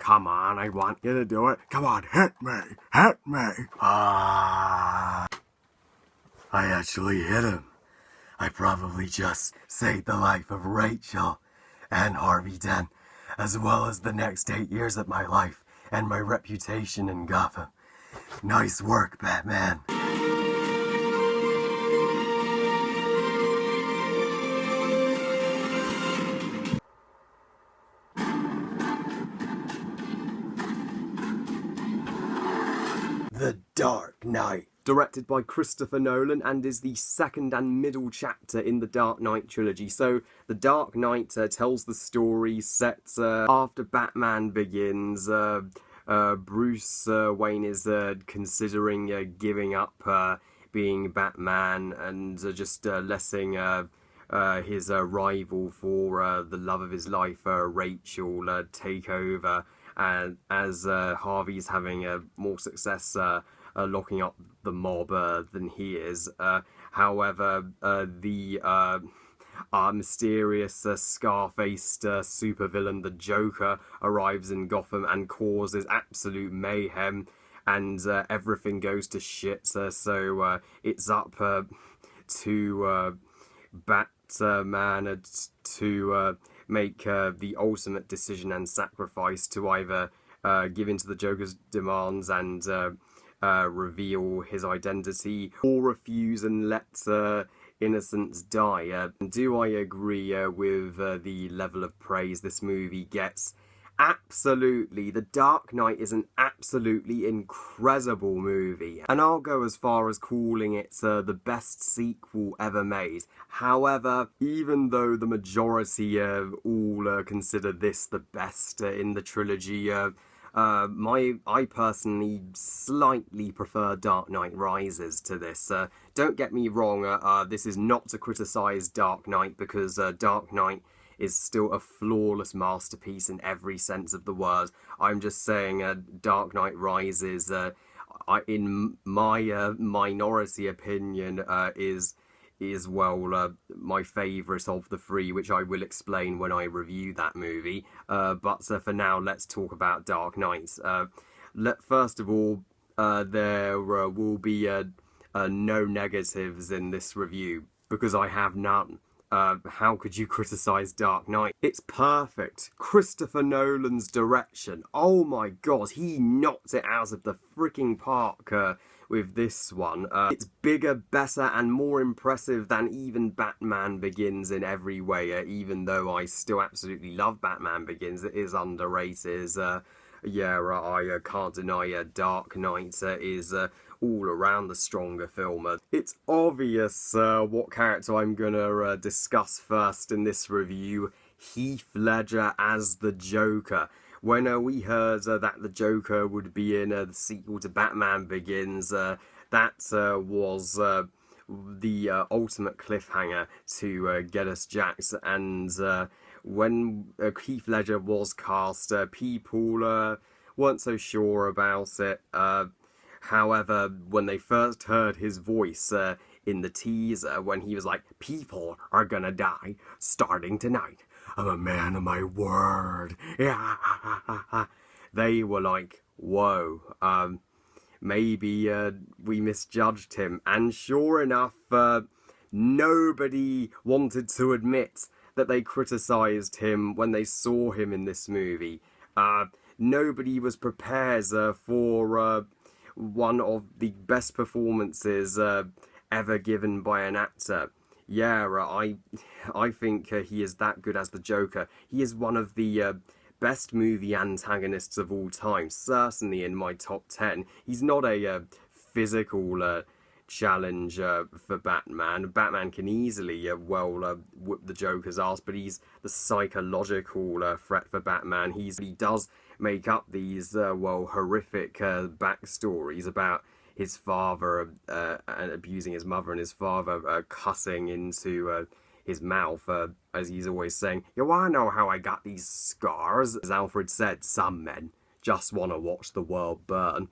Come on, I want you to do it. Come on, hit me, hit me. I actually hit him. I probably just saved the life of Rachel and Harvey Dent, as well as the next 8 years of my life and my reputation in Gotham. Nice work, Batman. The Dark Knight. Directed by Christopher Nolan and is the second and middle chapter in the Dark Knight Trilogy. So, The Dark Knight tells the story set after Batman Begins. Bruce Wayne is considering giving up being Batman and just letting his rival for the love of his life, Rachel, take over. And as Harvey's having more success locking up the mob than he is. However, the mysterious scar-faced supervillain, the Joker, arrives in Gotham and causes absolute mayhem, and everything goes to shit. So it's up to Batman to make the ultimate decision and sacrifice to either give in to the Joker's demands and reveal his identity, or refuse and let innocents die. Do I agree with the level of praise this movie gets? Absolutely. The Dark Knight is an absolutely incredible movie, and I'll go as far as calling it the best sequel ever made. However, even though the majority all consider this the best in the trilogy, I personally slightly prefer Dark Knight Rises to this. Don't get me wrong, this is not to criticise Dark Knight, because Dark Knight is still a flawless masterpiece in every sense of the word. I'm just saying Dark Knight Rises, in my minority opinion, is my favourite of the three, which I will explain when I review that movie. But for now, let's talk about Dark Knight. First of all, there will be no negatives in this review, because I have none. How could you criticise Dark Knight? It's perfect. Christopher Nolan's direction. Oh my god, he knocked it out of the freaking park with this one. It's bigger, better, and more impressive than even Batman Begins in every way, even though I still absolutely love Batman Begins. It is underrated. I can't deny Dark Knight is all around the stronger film. It's obvious what character I'm gonna discuss first in this review: Heath Ledger as the Joker. When we heard that the Joker would be in the sequel to Batman Begins, that was the ultimate cliffhanger to get us jacked. And when Heath Ledger was cast, people weren't so sure about it. However, when they first heard his voice in the teaser, when he was like, "People are gonna die starting tonight. I'm a man of my word." They were like, whoa, maybe we misjudged him. And sure enough, nobody wanted to admit that they criticised him when they saw him in this movie. Nobody was prepared for one of the best performances ever given by an actor. I think he is that good as the Joker. He is one of the best movie antagonists of all time, certainly in my top 10. He's not a physical challenge for Batman. Batman can easily whip the Joker's ass, but he's the psychological threat for Batman. He does make up these horrific backstories about his father and abusing his mother, and his father cutting into his mouth, as he's always saying, "You wanna know how I got these scars?" As Alfred said, some men just want to watch the world burn.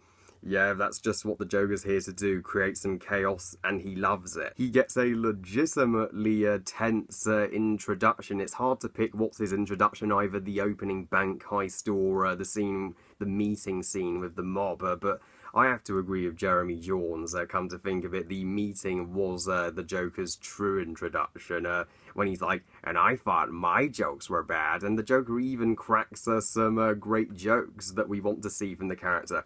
Yeah, that's just what the Joker's here to do, create some chaos, and he loves it. He gets a legitimately tense introduction. It's hard to pick what's his introduction, either the opening bank heist or the meeting scene with the mob, but I have to agree with Jeremy Jahns. Come to think of it, the meeting was the Joker's true introduction, when he's like, and I thought my jokes were bad, and the Joker even cracks some great jokes that we want to see from the character.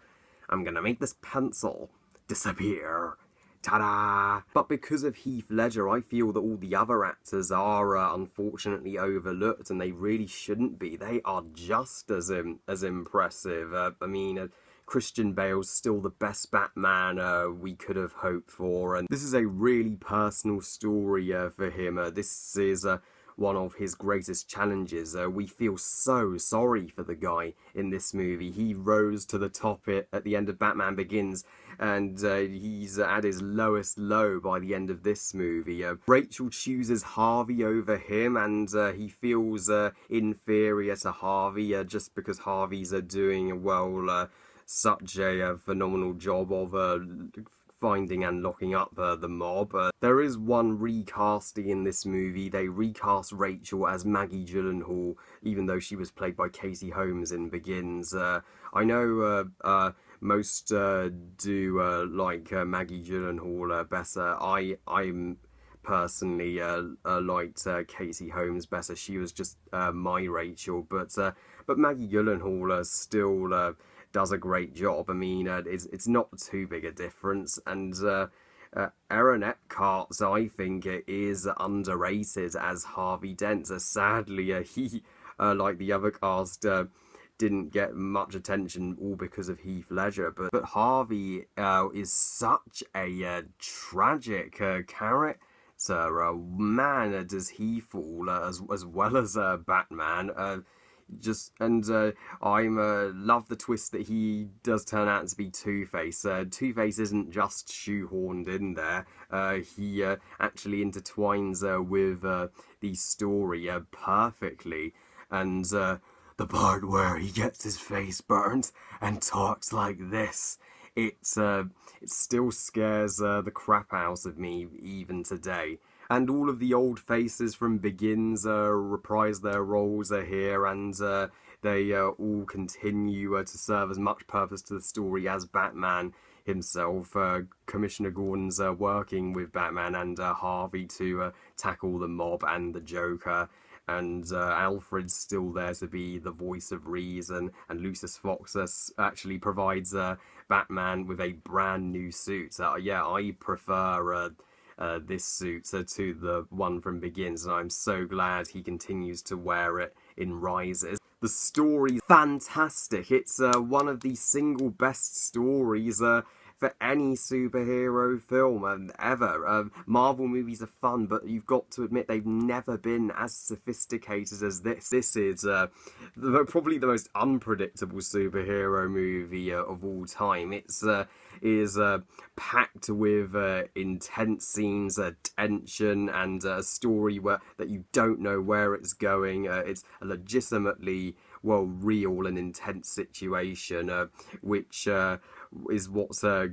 I'm gonna make this pencil disappear. Ta-da! But because of Heath Ledger, I feel that all the other actors are unfortunately overlooked, and they really shouldn't be. They are just as impressive. I mean, Christian Bale's still the best Batman we could have hoped for, and this is a really personal story for him. This is one of his greatest challenges. We feel so sorry for the guy in this movie. He rose to the top at the end of Batman Begins, and he's at his lowest low by the end of this movie. Rachel chooses Harvey over him, and he feels inferior to Harvey just because Harvey's doing, well, such a phenomenal job of finding and locking up the mob. There is one recasting in this movie. They recast Rachel as Maggie Gyllenhaal, even though she was played by Katie Holmes in Begins. I know most do like Maggie Gyllenhaal better. I'm personally liked Katie Holmes better. She was just my Rachel, but Maggie Gyllenhaal still does a great job. I mean, it's not too big a difference, and Aaron Eckhart, I think, is underrated as Harvey Dent. Sadly, he, like the other cast, didn't get much attention, all because of Heath Ledger, but Harvey is such a tragic character. Man, does he fall as well as Batman. I love the twist that he does turn out to be Two-Face. Two-Face isn't just shoehorned in there. He actually intertwines with the story perfectly. And the part where he gets his face burnt and talks like this, it still scares the crap out of me even today. And all of the old faces from Begins reprise their roles here, and they all continue to serve as much purpose to the story as Batman himself. Commissioner Gordon's working with Batman and Harvey to tackle the mob and the Joker, and Alfred's still there to be the voice of reason, and Lucius Fox actually provides Batman with a brand new suit. Yeah, I prefer this suit to the one from Begins, and I'm so glad he continues to wear it in Rises. The story's fantastic. It's one of the single best stories for any superhero film ever. Marvel movies are fun, but you've got to admit they've never been as sophisticated as this. This is probably the most unpredictable superhero movie of all time. It's is packed with intense scenes, tension, and a story that you don't know where it's going. It's a legitimately, well, real and intense situation, which is what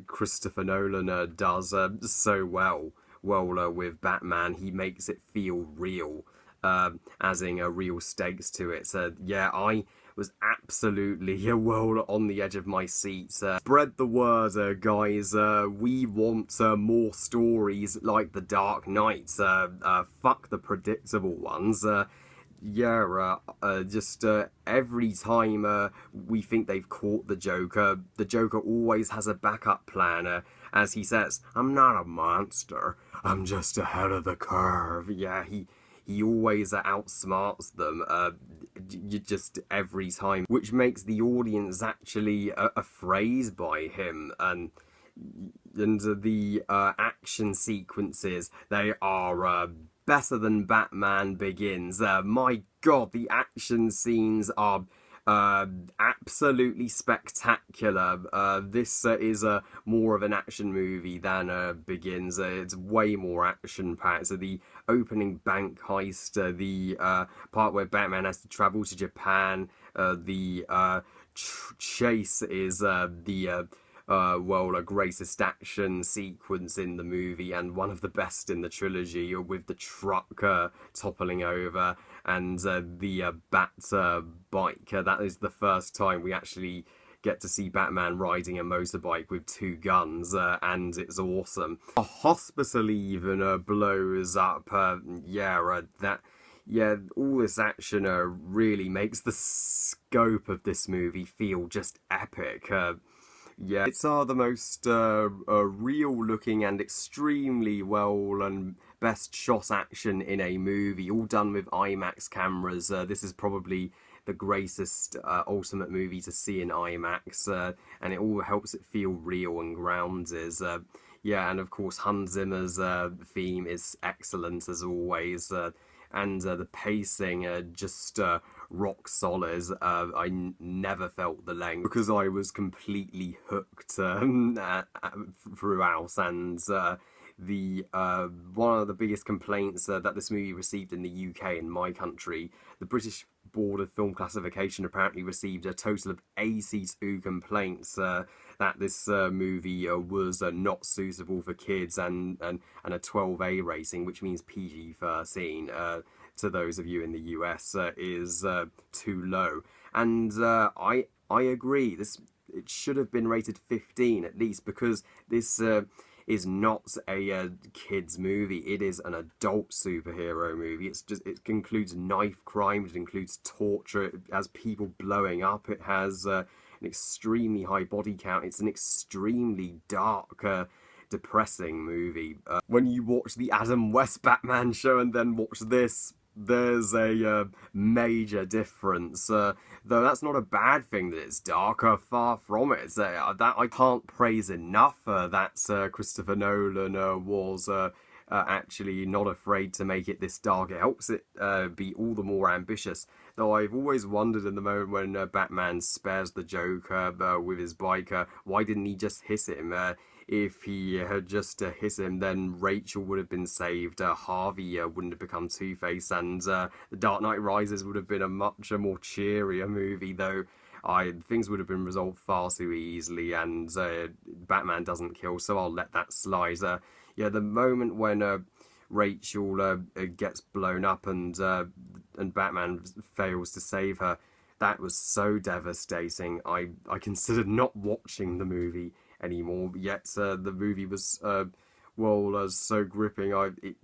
Christopher Nolan does so well with Batman. He makes it feel real, adding real stakes to it. So yeah, I was absolutely well on the edge of my seat. Spread the word, guys. We want more stories like The Dark Knight. Fuck the predictable ones. Just every time we think they've caught the Joker always has a backup plan. As he says, I'm not a monster, I'm just ahead of the curve. Yeah, he always outsmarts them, just every time, which makes the audience actually afraid by him. And the action sequences, they are better than Batman Begins. My God, the action scenes are absolutely spectacular. This is more of an action movie than Begins. It's way more action-packed. So the opening bank heist, the part where Batman has to travel to Japan, the chase is the greatest action sequence in the movie and one of the best in the trilogy, with the truck toppling over and the bat bike. That is the first time we actually get to see Batman riding a motorbike with two guns, and it's awesome. A hospital even blows up. All this action really makes the scope of this movie feel just epic. It's the most real-looking and extremely well and best shot action in a movie, all done with IMAX cameras. This is probably the greatest ultimate movie to see in IMAX, and it all helps it feel real and grounded. And of course Hans Zimmer's theme is excellent as always, and the pacing just rock solid. I never felt the length because I was completely hooked throughout, and one of the biggest complaints that this movie received in the UK, in my country, the British Board of Film Classification apparently received a total of 82 complaints that this movie was not suitable for kids and a 12A rating, which means PG-13 to those of you in the US is too low. And I agree, it should have been rated 15 at least, because this is not a kids movie. It is an adult superhero movie. It includes knife crime, it includes torture, it has people blowing up, it has an extremely high body count, it's an extremely dark, depressing movie. When you watch the Adam West Batman show and then watch this, there's a major difference, though that's not a bad thing that it's darker, far from it. That I can't praise enough that Christopher Nolan was actually not afraid to make it this dark. It helps it be all the more ambitious, though I've always wondered in the moment when Batman spares the Joker with his bike, why didn't he just hit him? If he had just hit him, then Rachel would have been saved, Harvey wouldn't have become Two-Face, and The Dark Knight Rises would have been a much more cheerier movie, though things would have been resolved far too easily, and Batman doesn't kill, so I'll let that slide. The moment when Rachel gets blown up and Batman fails to save her, that was so devastating. I considered not watching the movie anymore, yet the movie was so gripping.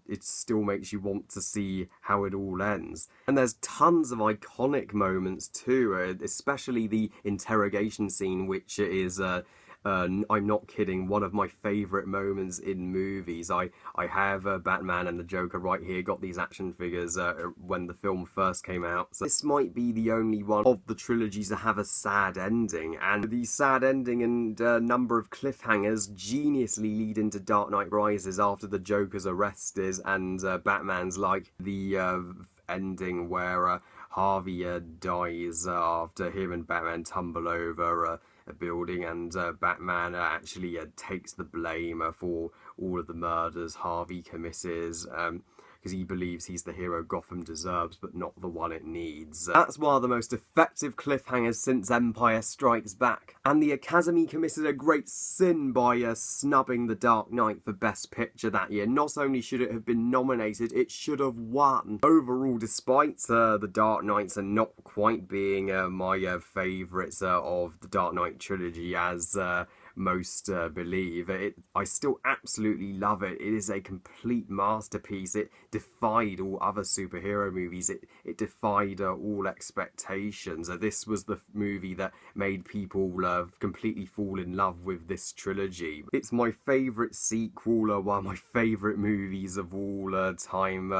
It still makes you want to see how it all ends. And there's tons of iconic moments too, especially the interrogation scene, which is I'm not kidding, one of my favourite moments in movies. I have Batman and the Joker right here, got these action figures when the film first came out. So this might be the only one of the trilogies to have a sad ending, and the sad ending and number of cliffhangers geniusly lead into Dark Knight Rises after the Joker's arrested, and Batman's like the ending where Harvey dies after him and Batman tumble over a building, and Batman actually takes the blame for all of the murders Harvey committed, because he believes he's the hero Gotham deserves, but not the one it needs. That's one of the most effective cliffhangers since Empire Strikes Back. And the Academy committed a great sin by snubbing The Dark Knight for Best Picture that year. Not only should it have been nominated, it should have won. Overall, despite The Dark Knight not quite being my favourite of the Dark Knight trilogy, as most believe, I still absolutely love it. It is a complete masterpiece. It defied all other superhero movies. It defied all expectations. This was the movie that made people completely fall in love with this trilogy. It's my favourite sequel, one of my favourite movies of all time,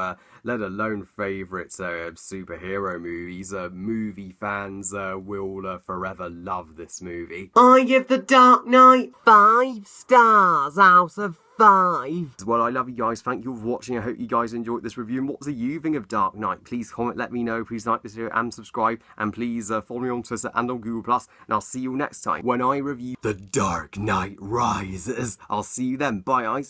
let alone favourite superhero movies. Movie fans will forever love this movie. I give The Dark Knight 5 stars out of 5. Well, I love you guys. Thank you for watching. I hope you guys enjoyed this review. And what do you think of Dark Knight? Please comment, let me know. Please like this video and subscribe. And please follow me on Twitter and on Google+. And I'll see you next time when I review The Dark Knight Rises. I'll see you then. Bye, guys.